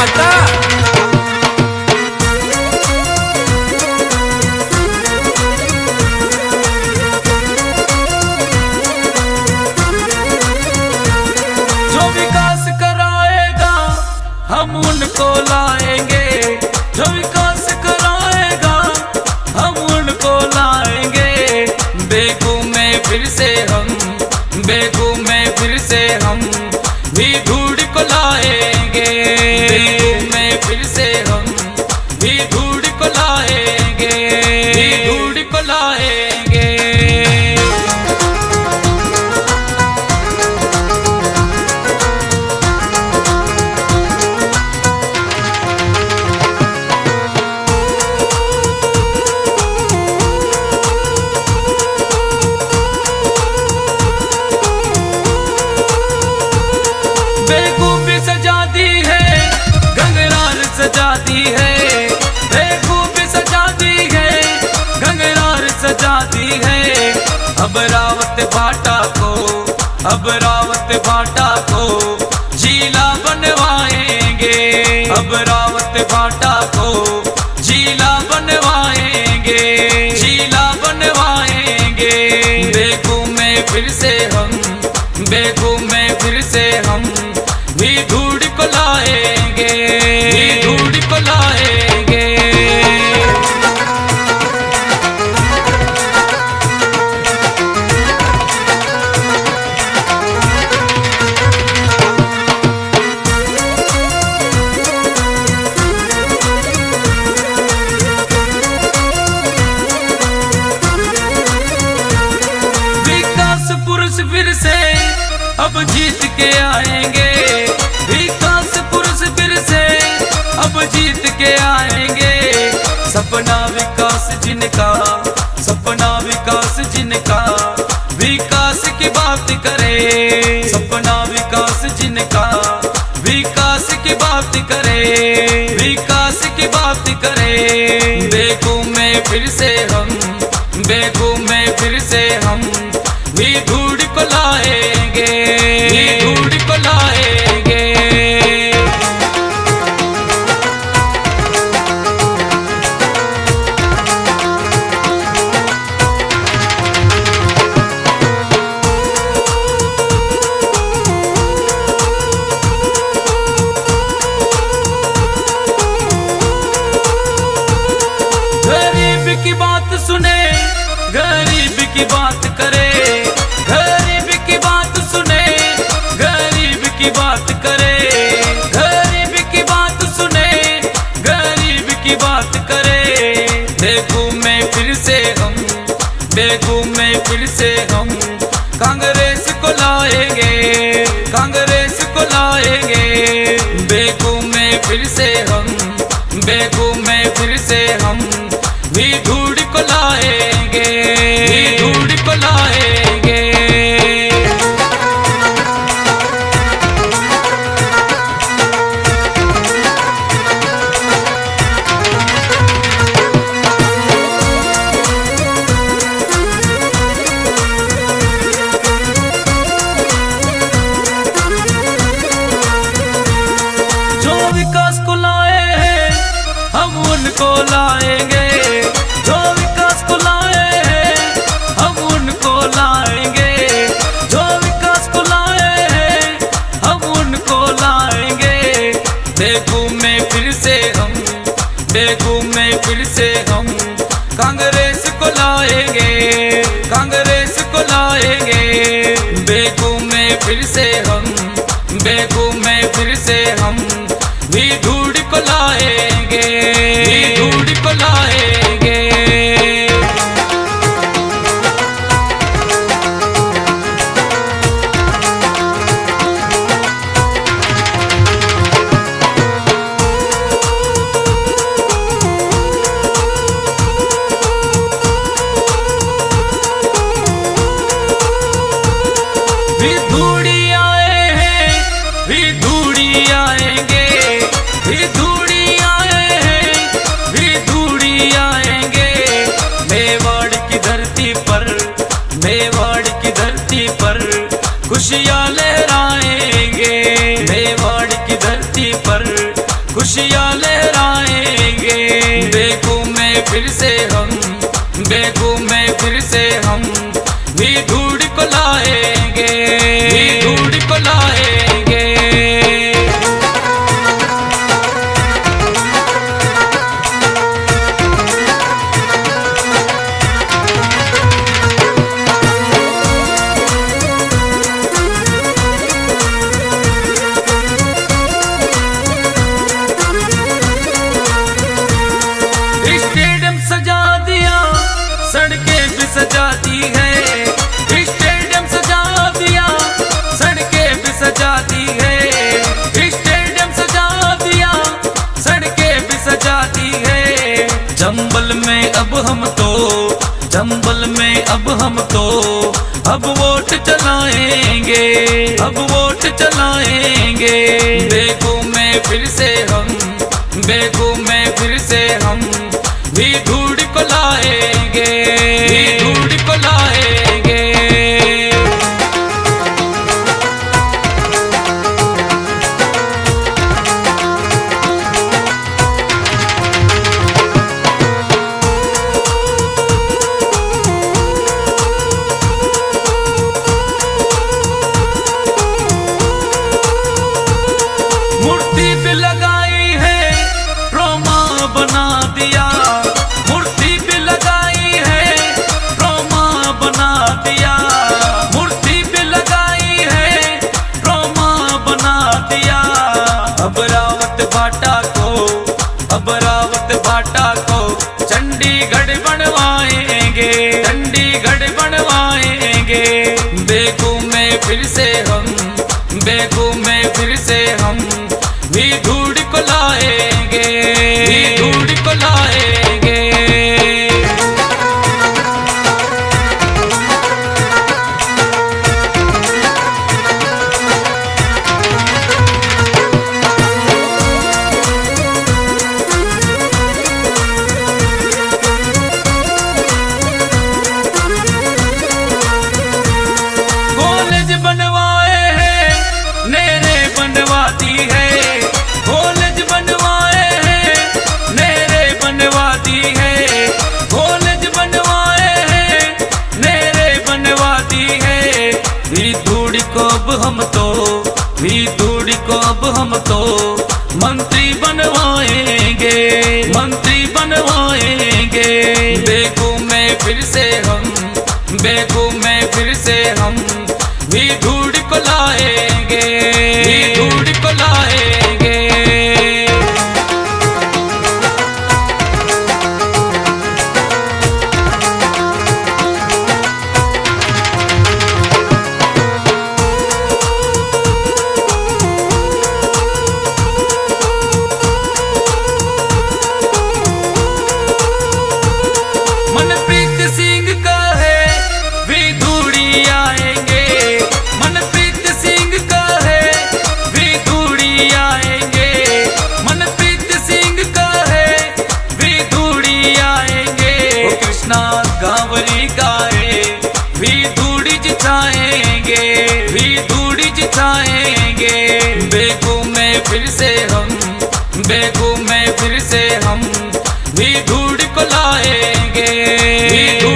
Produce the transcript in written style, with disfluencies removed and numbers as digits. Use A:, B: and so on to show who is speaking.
A: भाटा।
B: जो विकास कराएगा हम उनको लाएंगे, जो विकास कराएगा हम उनको लाएंगे। बेगू में फिर से हम, बेगू में फिर से हम भी धूड़ को लाएंगे। बेगू में फिर से हम भी धूड़ को लाएंगे, भी धूड़ को लाएंगे। बेगू भी सजा दी है, गंगरार सजा दी है। बेगू भी सजा दी है, गंगरार सजा दी है। अब रावत भाटा को, अब रावत भाटा को झीला बनवाएंगे। अब रावत भाटा को झीला बनवाएंगे, झीला बनवाएंगे। बेगू में फिर से हम, बेगू में फिर से हम भी धूड़ को लाएंगे, भी धूड़ को लाएंगे। विकास पुरुष फिर से अब जीत के आएंगे। विकास पुरुष फिर से अब जीत के आएंगे। सपना विकास जिनका, सपना विकास जिनका, विकास की बात करे। सपना विकास जिनका, विकास की बात करे, विकास की बात करे। बेगू में फिर से हम, बेगू में फिर से हम भी धूड़ को लाएंगे, भी धूड़ को लाएंगे। गरीब की बात सुने, गरीब की बात करे। गरीब की बात सुने, गरीब की बात करे। गरीब की बात सुने, गरीब की बात करे। बेगू में फिर से हम, बेगू में फिर से हम कांग्रेस को लाएंगे, कांग्रेस को लाएंगे। बेगू में फिर से हम, बेगू में फिर से हम भी धूड़ को लाएंगे, भी धूड़ को लाएंगे। जो विकास को लाए हैं हम उनको लाएंगे, जो विकास को लाए हैं हम उनको लाएंगे। जो विकास को लाए हैं हम उनको लाएंगे। बेगू में फिर से हम, बेगू में फिर से हम कांग्रेस को लाएंगे, कांग्रेस को लाएंगे। बेगू में फिर से हम, बेगू में फिर से हम भी धूड़ को लाएंगे, भी धूड़ को लाएंगे। भी धूड़ी आए हैं, भी धूड़ी आएंगे। भी धूड़ी आए हैं, भी धूड़ी आएंगे। मेवाड़ की धरती पर, मेवाड़ की धरती पर खुशियाँ लहराएंगे। मेवाड़ की धरती पर खुशियाँ लहराएंगे। बेगू में फिर से हम, बेगू में फिर से हम भी धूड़ को लाएंगे, भी धूड़ को लाएंगे। स्टेडियम सजा दिया, सड़कें भी सजा दी है। स्टेडियम सजा दिया, सड़कें भी सजा दी है। स्टेडियम सजा दिया, सड़कें भी सजा दी है। चंबल में अब हम तो, चंबल में अब हम तो अब वोट चलाएंगे, अब वोट चलाएंगे। बेगू में फिर से हम, बेगू में फिर से हम भी धूड़ को लाएंगे, भी धूड़ को लाएंगे। मूर्ति पे लगाई है, रोमा बना दिया। मूर्ति पे लगाई है, रोमा बना दिया। मूर्ति पे लगाई है, रोमा बना दिया। अब रावत भाटा को, अब रावत भाटा को चंडीगढ़ बनवाएंगे, चंडीगढ़ बनवाएंगे। बेगू में फिर से हम, बेगू में फिर से हम भी धूड़ को लाएंगे, भी धूड़ को लाएंगे। कॉलेज बनवाए हैं, नेरे बनवाती है। कॉलेज बनवाए हैं, नेरे बनवाती है। कॉलेज बनवाए हैं, नेरे बनवाती है। भी धूड़ को अब हम तो, भी धूड़ को अब हम तो मंत्री बनवाएंगे, मंत्री बनवाएंगे। बेगू में फिर से हम, बेगू में फिर से हम भी धूड़ को लाएंगे, भी धूड़ को लाएंगे। मनप्रीत सिंह का है, भी धूड़ी आएंगे। मनप्रीत सिंह का है, भी धूड़ी आएंगे। मनप्रीत सिंह का है, भी धूड़ी आएंगे। ओ कृष्णा गावरी गाए, भी धूड़ी जिताएंगे, भी धूड़ी जिताएंगे। बेगू में फिर से हम, बेगू में फिर से हम भी धूड़ को लाएंगे, भी